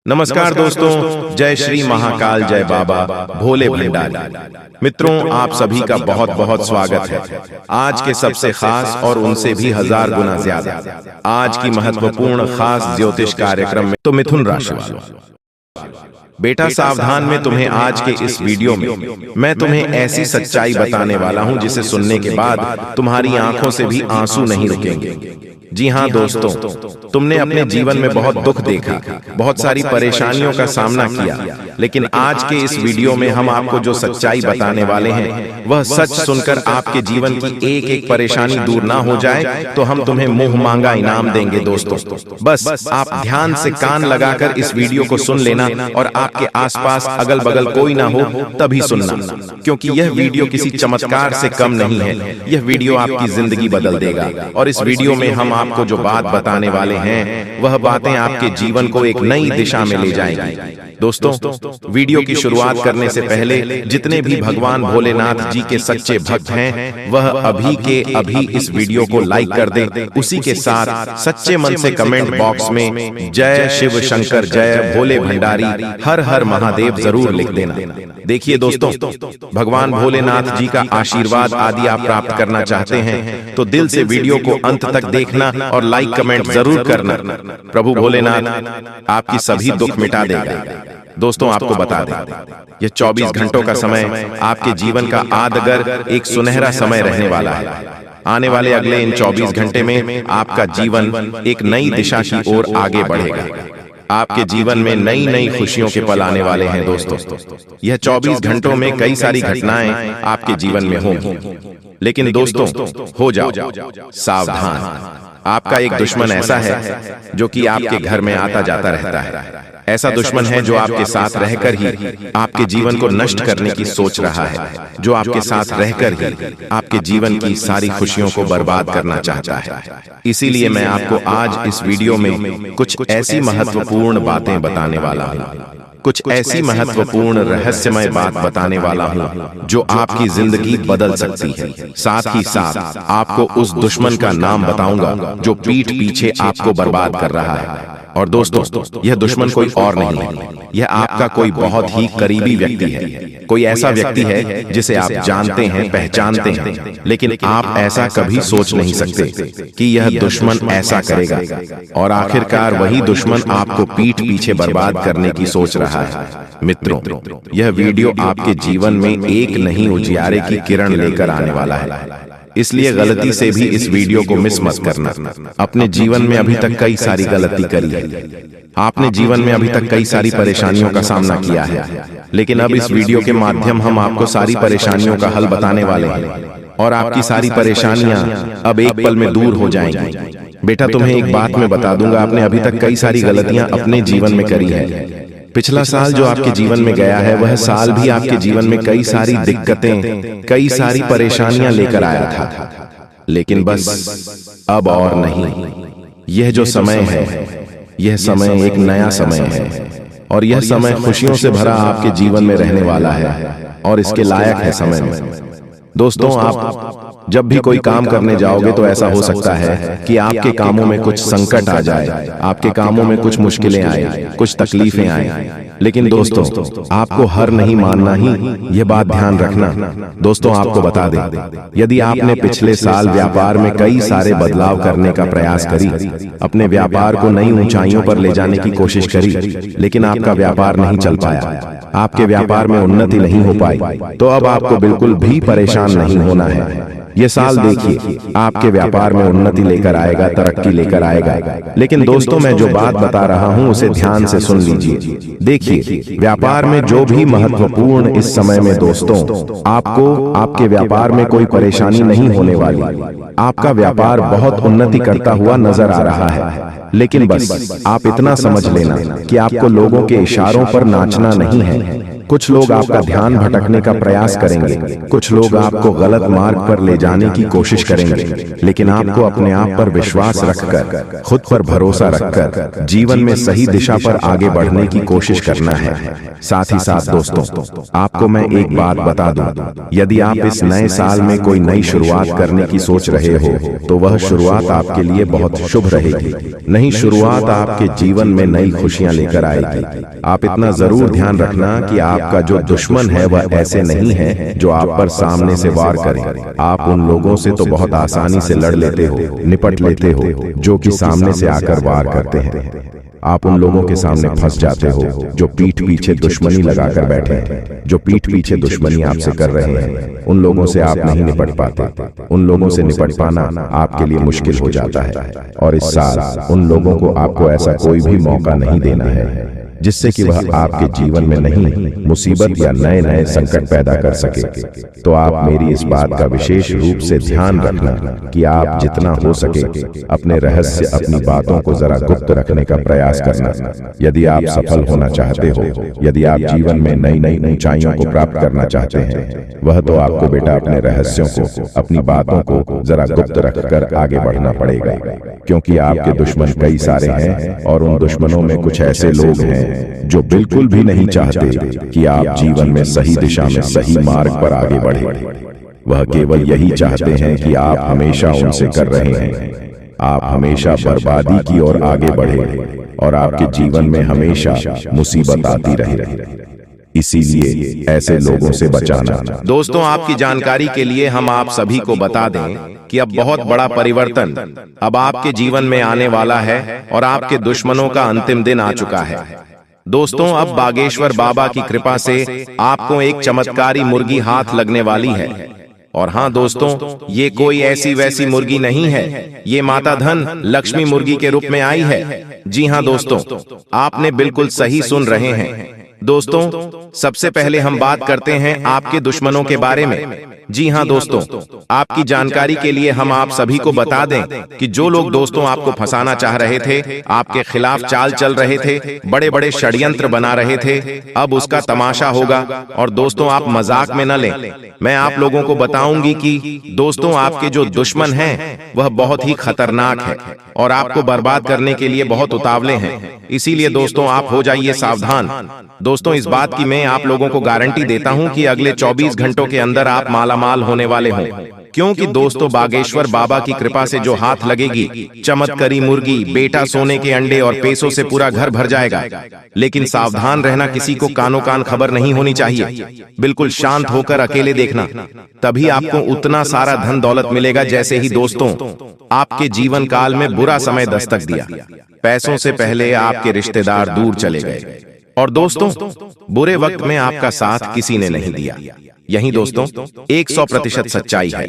नमस्कार दोस्तों, जय श्री महाकाल, जय बाबा भोले भंडारी। मित्रों, आप सभी का बहुत बहुत स्वागत है आज के सबसे खास और उनसे भी 1000 गुना ज्यादा आज की महत्वपूर्ण खास ज्योतिष कार्यक्रम में। तो मिथुन राशि वालों, बेटा सावधान में तुम्हें आज के इस वीडियो में मैं तुम्हें ऐसी सच्चाई बताने वाला हूं जिसे सुनने के बाद तुम्हारी आंखों से भी आंसू नहीं रुकेंगे। जी हाँ दोस्तों, तुमने अपने जीवन में बहुत दुख देखा, बहुत सारी परेशानियों का सामना किया, लेकिन आज के इस वीडियो में हम आपको जो सच्चाई बताने वाले हैं वह सच सुनकर आपके जीवन की एक एक परेशानी दूर ना हो जाए तो हम तुम्हें मुंह मांगा इनाम देंगे। दोस्तों बस आप ध्यान से कान लगाकर इस वीडियो को सुन लेना और आपके आसपास अगल बगल कोई ना हो तभी सुनना, क्योंकि यह वीडियो किसी चमत्कार से कम नहीं है। यह वीडियो आपकी जिंदगी बदल देगा और इस वीडियो में हम आपको जो बात बताने वाले हैं वह बातें आपके जीवन को एक नई दिशा में ले जाएंगी। दोस्तों, वीडियो की शुरुआत करने से पहले जितने भी भगवान भोलेनाथ जी के सच्चे भक्त हैं वह अभी के अभी इस वीडियो को लाइक कर दें। उसी के साथ सच्चे मन से कमेंट बॉक्स में जय शिव शंकर, जय भोले भंडारी, हर हर महादेव जरूर लिख देना। देखिए दोस्तों, भगवान भोलेनाथ जी का आशीर्वाद आदि आप प्राप्त करना चाहते हैं तो दिल से वीडियो को अंत तक देखना और लाइक कमेंट जरूर करना। प्रभु भोलेनाथ आपकी सभी दुख मिटा देगा। दोस्तों आपको बता दें, यह 24 घंटों का समय आपके जीवन का आदगर एक सुनहरा समय रहने वाला है। आने वाले अगले इन 24 घंटे में आपका जीवन एक नई दिशा की ओर आगे बढ़ेगा। आपके जीवन में नई नई खुशियों के पल आने वाले हैं। दोस्तों यह 24 घंटों में कई सारी घटनाएं आपके जीवन में होंगी, लेकिन दोस्तों हो जाओ सावधान। आपका एक दुश्मन ऐसा है जो कि आपके घर में आता जाता रहता है। ऐसा दुश्मन है जो आपके साथ रहकर ही आपके जीवन को नष्ट करने की सोच रहा है, जो आपके साथ रहकर ही आपके जीवन की सारी खुशियों को बर्बाद करना चाहता है। इसीलिए मैं आपको आज इस वीडियो में कुछ ऐसी महत्वपूर्ण बातें बताने वाला हूँ, कुछ ऐसी महत्वपूर्ण रहस्यमय बात बताने वाला हूँ जो आपकी जिंदगी बदल सकती है। साथ ही साथ आपको उस दुश्मन का नाम बताऊंगा जो पीठ पीछे आपको बर्बाद कर रहा है। और दोस्तों यह दुश्मन कोई और नहीं है, यह आपका कोई बहुत ही करीबी व्यक्ति है। कोई ऐसा व्यक्ति है जिसे आप जानते हैं, पहचानते हैं, लेकिन आप ऐसा कभी सोच नहीं सकते कि यह दुश्मन ऐसा करेगा। और आखिरकार वही दुश्मन आपको पीठ पीछे बर्बाद करने की सोच रहा है। मित्रों, यह वीडियो आपके जीवन में एक नई उजियारे की किरण लेकर आने वाला है, इसलिए गलती से भी इस वीडियो को मिस मत करना। अपने जीवन में अभी तक कई सारी गलती करी है, आपने जीवन में अभी तक कई सारी परेशानियों का सामना किया है, लेकिन अब इस वीडियो के माध्यम हम आपको सारी परेशानियों का हल बताने वाले हैं और आपकी सारी परेशानियां अब एक पल में दूर हो जाएंगी। बेटा तुम्हें एक बात मैं बता दूंगा, आपने अभी तक कई सारी गलतियां अपने जीवन में करी है। पिछला साल जो आपके जीवन में गया है वह साल भी आपके जीवन में कई सारी दिक्कतें, कई सारी परेशानियां लेकर आया था, लेकिन बस अब और नहीं। यह जो समय है, यह समय एक नया समय है और यह समय खुशियों से भरा आपके जीवन में रहने वाला है और इसके लायक है समय में। दोस्तों, आप जब भी कोई काम करने जाओगे तो ऐसा हो सकता है कि आपके कामों में कुछ संकट आ जाए, आपके कामों में कुछ मुश्किलें आए, कुछ तकलीफें आए, लेकिन दोस्तों आपको हार नहीं मानना ही, यह बात ध्यान रखना। दोस्तों आपको बता दें, यदि आपने पिछले साल व्यापार में कई सारे बदलाव करने का प्रयास करी, अपने व्यापार को नई ऊंचाइयों पर ले जाने की कोशिश करी, लेकिन आपका व्यापार नहीं चल पाया, आपके व्यापार में उन्नति नहीं हो पाई, तो अब आपको बिल्कुल भी परेशान नहीं होना है। ये साल देखिए आपके व्यापार में उन्नति लेकर आएगा, तरक्की लेकर आएगा। लेकिन दोस्तों मैं जो बात बता रहा हूँ उसे ध्यान से सुन लीजिए। देखिए, व्यापार में जो भी महत्वपूर्ण इस समय में दोस्तों आपको आपके व्यापार में कोई परेशानी नहीं होने वाली। आपका व्यापार बहुत उन्नति करता हुआ नजर आ रहा है, लेकिन बस आप इतना समझ लेना कि आपको लोगों के इशारों पर नाचना नहीं है। कुछ लोग आपका ध्यान भटकने का प्रयास करेंगे, कुछ लोग आपको गलत मार्ग पर ले जाने की कोशिश करेंगे, लेकिन आपको अपने आप पर विश्वास रखकर, खुद पर भरोसा रखकर जीवन में सही दिशा पर आगे बढ़ने की कोशिश करना है। साथ ही साथ दोस्तों, आपको मैं एक बात बता दूं, यदि आप इस नए साल में कोई नई शुरुआत करने की सोच रहे हो तो वह शुरुआत आपके लिए बहुत शुभ रहेगी। नई शुरुआत आपके जीवन में नई खुशियां लेकर आएगी। आप इतना जरूर ध्यान रखना कि आपका जो दुश्मन है वह ऐसे नहीं है जो आप पर सामने से वार करे। आप उन लोगों से तो बहुत आसानी से लड़ लेते हो, निपट लेते हो, जो कि सामने से आकर वार करते हैं। आप उन लोगों के सामने फंस जाते हो जो पीठ पीछे दुश्मनी लगाकर बैठे हैं, जो पीठ पीछे दुश्मनी आपसे कर रहे हैं। उन लोगों से आप नहीं निपट पाते। उन लोगों से निपट पाना आपके लिए मुश्किल हो जाता है। और इस साल उन लोगों को आपको ऐसा कोई भी मौका नहीं देना है जिससे कि वह आपके जीवन में नहीं मुसीबत या नए नए संकट पैदा कर सके। तो आप मेरी इस बात का विशेष रूप से ध्यान रखना कि आप जितना हो सके अपने रहस्य, अपनी बातों को जरा गुप्त रखने का प्रयास करना। यदि आप सफल होना चाहते हो, यदि आप जीवन में नई नई ऊंचाइयों को प्राप्त करना चाहते हैं, वह तो आपको बेटा अपने रहस्यों को, अपनी बातों को जरा गुप्त रखकर आगे बढ़ना पड़ेगा, क्योंकि आपके दुश्मन कई सारे हैं और उन दुश्मनों में कुछ ऐसे लोग हैं जो बिल्कुल भी नहीं चाहते कि आप जीवन में सही दिशा में, सही मार्ग पर आगे बढ़े। वह केवल यही चाहते हैं कि आप हमेशा उनसे कर रहे हैं, आप हमेशा बर्बादी की ओर आगे बढ़े और आपके जीवन में हमेशा मुसीबत आती रहे। इसीलिए ऐसे लोगों से बचाना। दोस्तों, आपकी जानकारी के लिए हम आप सभी को बता दें कि अब बहुत बड़ा परिवर्तन अब आपके जीवन में आने वाला है और आपके दुश्मनों का अंतिम दिन आ चुका है। दोस्तों, अब बागेश्वर बाबा की कृपा से आपको एक चमत्कारी मुर्गी हाथ लगने वाली है। और हाँ दोस्तों, ये कोई ऐसी वैसी मुर्गी नहीं है, ये माता धन लक्ष्मी मुर्गी के रूप में आई है। जी हाँ दोस्तों, आपने बिल्कुल सही सुन रहे हैं। दोस्तों, सबसे पहले हम बात करते हैं आपके दुश्मनों के बारे में। जी हाँ दोस्तों, आपकी जानकारी के लिए हम आप सभी को बता दें कि जो लोग दोस्तों आपको फंसाना चाह रहे थे, आपके खिलाफ चाल चल रहे थे, बड़े बड़े षड्यंत्र बना रहे थे, अब उसका तमाशा होगा। और दोस्तों, आप मजाक में न लें। मैं आप लोगों को बताऊंगी कि दोस्तों आपके जो दुश्मन हैं वह बहुत ही खतरनाक है और आपको बर्बाद करने के लिए बहुत उतावले हैं। इसीलिए दोस्तों आप हो जाइए सावधान। दोस्तों, इस बात की मैं आप लोगों को गारंटी देता हूं कि अगले 24 घंटों के अंदर आप मालामाल होने वाले हों, क्योंकि दोस्तों बागेश्वर बाबा की कृपा से जो हाथ लगेगी, चमत्कारी मुर्गी, बेटा सोने के अंडे और पैसों से पूरा घर भर जाएगा। लेकिन सावधान रहना, किसी को कानो कान खबर नहीं होनी चाहिए। बिल्कुल शांत होकर अकेले देखना, तभी आपको उतना सारा धन दौलत मिलेगा। जैसे ही दोस्तों आपके जीवन काल में बुरा समय दस्तक दिया, पैसों से पहले आपके रिश्तेदार दूर चले गए और दोस्तों बुरे वक्त में आपका साथ किसी ने नहीं दिया। यही दोस्तों 100% सच्चाई है।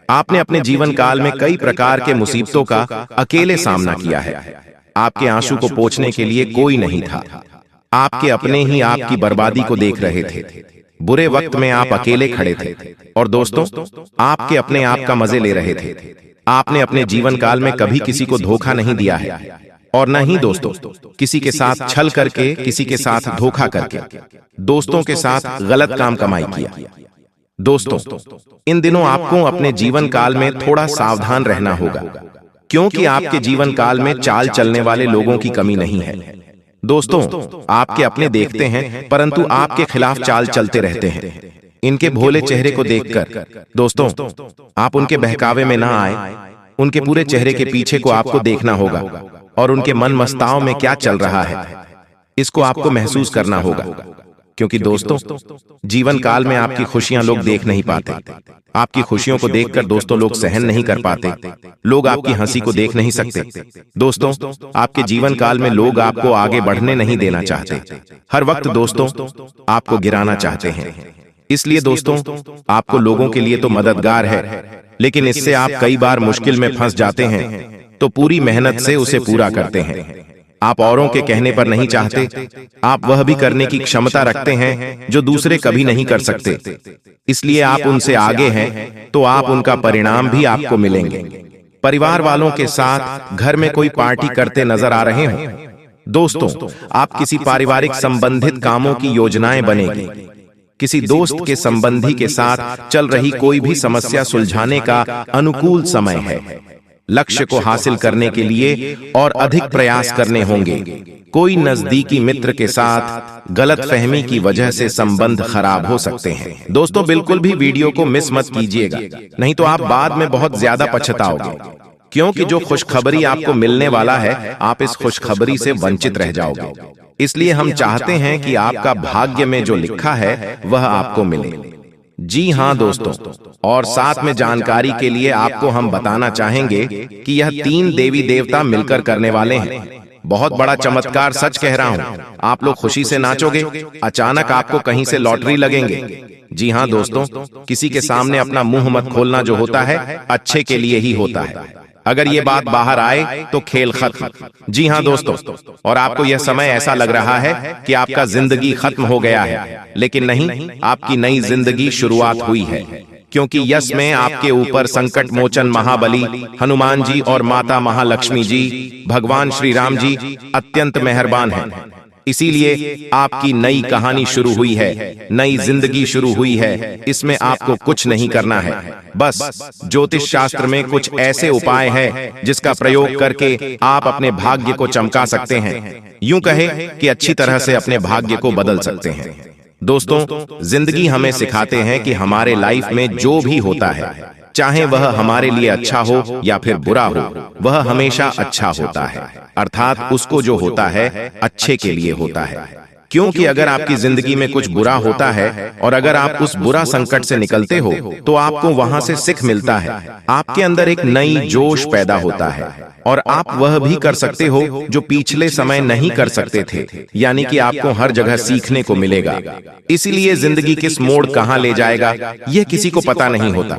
आपने अपने जीवन काल में कई प्रकार के मुसीबतों का अकेले सामना किया है। आपके आंसू को पोंछने के लिए कोई नहीं था। आपके अपने ही आपकी बर्बादी को देख रहे थे। बुरे वक्त में आप अकेले खड़े थे और दोस्तों आपके अपने आप का मजे ले रहे थे। आपने अपने जीवन काल में कभी किसी को धोखा नहीं दिया है और न ही दोस्तों किसी के साथ छल करके, किसी के साथ धोखा करके, दोस्तों के साथ गलत काम कमाई किया। दोस्तों, इन दिनों आपको अपने जीवन काल में थोड़ा सावधान रहना होगा, क्योंकि आपके जीवन काल में चाल चलने वाले लोगों की कमी नहीं है। दोस्तों, आपके अपने देखते हैं परंतु आपके खिलाफ चाल चलते रहते हैं। इनके भोले चेहरे को देखकर दोस्तों आप उनके बहकावे में ना आए। उनके पूरे चेहरे के पीछे को आपको देखना होगा और उनके मन मस्ताओं में क्या चल रहा है इसको आपको महसूस करना होगा। क्योंकि दोस्तों जीवन काल में आपकी खुशियां लोग देख नहीं पाते। आपकी खुशियों को देखकर दोस्तों लोग सहन नहीं कर पाते। लोग आपकी हंसी को देख नहीं सकते। दोस्तों आपके जीवन काल में लोग आपको आगे बढ़ने नहीं देना चाहते। हर वक्त दोस्तों आपको गिराना चाहते हैं। इसलिए दोस्तों आपको लोगों के लिए तो मददगार है, लेकिन इससे आप कई बार मुश्किल में फंस जाते हैं, तो पूरी मेहनत से उसे पूरा करते हैं। आप औरों के कहने पर नहीं चाहते। आप वह भी करने की क्षमता रखते हैं जो दूसरे कभी नहीं कर सकते। इसलिए आप उनसे आगे हैं, तो आप उनका परिणाम भी आपको मिलेंगे। परिवार वालों के साथ घर में कोई पार्टी करते नजर आ रहे हो दोस्तों, आप किसी पारिवारिक संबंधित कामों की योजनाएं बनेगी। किसी दोस्त के संबंधी के साथ चल रही कोई भी समस्या सुलझाने का अनुकूल समय है। लक्ष्य को हासिल करने के लिए और अधिक प्रयास करने होंगे। कोई नजदीकी मित्र के साथ गलतफहमी की वजह से संबंध खराब हो सकते हैं। दोस्तों, बिल्कुल भी वीडियो को मिस मत कीजिएगा, नहीं तो आप बाद में बहुत ज्यादा पछताओगे, क्योंकि जो खुशखबरी आपको मिलने वाला है, आप इस खुशखबरी से वंचित रह जाओगे। इसलिए हम चाहते हैं कि आपका भाग्य में जो लिखा है वह आपको मिले। जी हाँ दोस्तों, और साथ में जानकारी के लिए आपको हम बताना चाहेंगे कि यह 3 देवी देवता मिलकर करने वाले हैं। बहुत बड़ा चमत्कार, सच कह रहा हूँ। आप लोग खुशी से नाचोगे, अचानक आपको कहीं से लॉटरी लगेंगे। जी हाँ दोस्तों, किसी के सामने अपना मुंह मत खोलना जो होता है, अच्छे के लिए ही होता है। अगर ये बात बाहर आए तो खेल खत्म। जी हाँ दोस्तों, और आपको यह समय ऐसा लग रहा है कि आपका जिंदगी खत्म हो गया है, लेकिन नहीं, आपकी नई जिंदगी शुरुआत हुई है, क्योंकि यश में आपके ऊपर संकट मोचन महाबली हनुमान जी और माता महालक्ष्मी जी, भगवान श्री राम जी अत्यंत मेहरबान हैं। इसीलिए आपकी नई कहानी शुरू हुई है, नई जिंदगी शुरू हुई है। इसमें आपको कुछ नहीं करना है, बस ज्योतिष शास्त्र में कुछ ऐसे उपाय हैं जिसका प्रयोग करके आप अपने भाग्य को चमका सकते हैं। यूं कहे कि अच्छी तरह से अपने भाग्य को बदल सकते हैं। दोस्तों, जिंदगी हमें सिखाते हैं कि हमारे लाइफ में जो भी होता है, चाहे वह हमारे लिए अच्छा हो या फिर बुरा हो, वह हमेशा अच्छा होता है। अर्थात उसको जो होता है अच्छे के लिए होता है। क्योंकि अगर आपकी जिंदगी में कुछ बुरा होता है और अगर आप उस बुरा संकट से निकलते हो तो आपको वहां से सीख मिलता है। आपके अंदर एक नई जोश पैदा होता है और आप वह भी कर सकते हो जो पिछले समय नहीं कर सकते थे। यानी कि आपको हर जगह सीखने को मिलेगा। इसीलिए जिंदगी किस मोड़ कहां ले जाएगा, यह किसी को पता नहीं होता।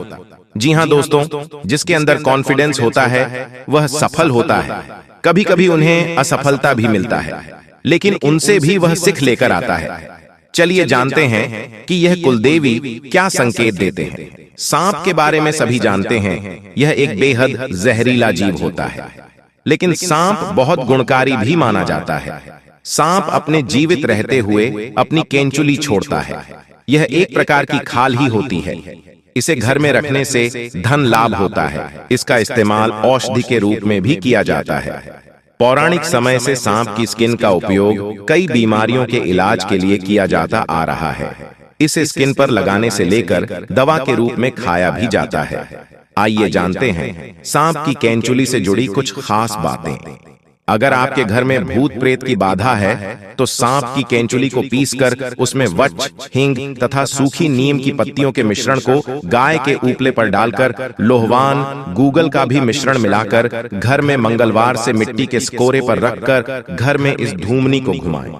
जी हाँ दोस्तों, जिसके अंदर कॉन्फिडेंस होता है वह सफल होता है। कभी कभी उन्हें असफलता भी मिलता है, लेकिन उनसे भी वह सीख लेकर आता है। चलिए जानते हैं कि यह कुलदेवी क्या संकेत देते हैं। सांप के बारे में सभी जानते हैं, यह एक बेहद जहरीला जीव होता है, लेकिन सांप बहुत गुणकारी भी माना जाता है। सांप अपने जीवित रहते हुए अपनी केंचुली छोड़ता है। यह एक प्रकार की खाल ही होती है। इसे घर में रखने से धन लाभ होता है। इसका इस्तेमाल औषधि के रूप में भी किया जाता है। पौराणिक समय से सांप की स्किन का उपयोग कई बीमारियों के इलाज के लिए किया जाता आ रहा है। इसे स्किन पर लगाने से लेकर दवा के रूप में खाया भी जाता है। आइए जानते हैं सांप की केंचुली से जुड़ी कुछ खास बातें। अगर आपके घर में भूत प्रेत की बाधा है तो सांप की केंचुली को पीसकर उसमें वच, हिंग तथा सूखी नीम की पत्तियों के मिश्रण को गाय के उपले पर डालकर लोहवान, गूगल का भी मिश्रण मिलाकर घर में मंगलवार से मिट्टी के स्कोरे पर रखकर घर में इस धूमनी को घुमाएं।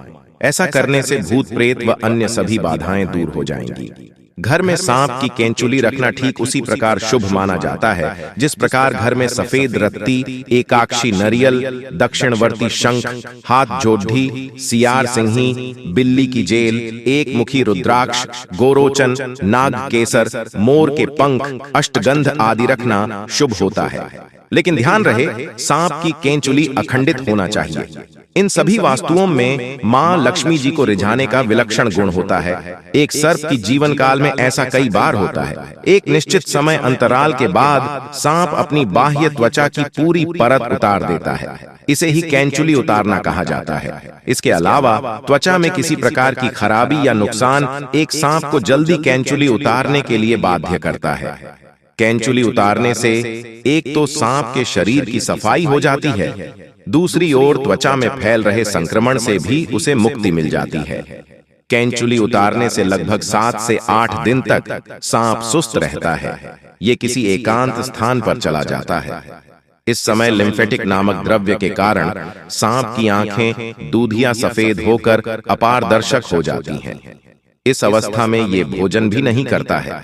ऐसा करने से भूत प्रेत व अन्य सभी बाधाएं दूर हो जाएंगी। घर में सांप की केंचुली रखना ठीक उसी प्रकार शुभ माना जाता है जिस प्रकार घर में सफेद रत्ती, एकाक्षी नरियल, दक्षिणवर्ती शंख, हाथ जोड़ी, सियार सिंही, बिल्ली की जेल, एक मुखी रुद्राक्ष, गोरोचन, नाग केसर, मोर के पंख, अष्टगंध आदि रखना शुभ होता है। लेकिन ध्यान रहे, सांप की केंचुली अखंडित होना चाहिए। इन सभी वास्तुओं में मां लक्ष्मी जी को रिझाने का विलक्षण गुण होता है। एक सर्प की जीवन काल में ऐसा कई बार होता है। एक निश्चित समय अंतराल के बाद सांप अपनी बाह्य त्वचा की पूरी परत उतार देता है। इसे ही केंचुली उतारना कहा जाता है। इसके अलावा त्वचा में किसी प्रकार की खराबी या नुकसान एक सांप को जल्दी केंचुली उतारने के लिए बाध्य करता है। केंचुली उतारने से एक तो सांप के शरीर की सफाई हो जाती है, दूसरी ओर त्वचा में फैल रहे संक्रमण से भी उसे मुक्ति मिल जाती है। केंचुली उतारने से लगभग 7 से 8 दिन तक सांप सुस्त रहता है। ये किसी एकांत स्थान पर चला जाता है। इस समय लिम्फेटिक नामक द्रव्य के कारण सांप की आंखें दूधिया सफेद होकर अपारदर्शक हो जाती हैं। इस अवस्था में ये भोजन भी नहीं करता है।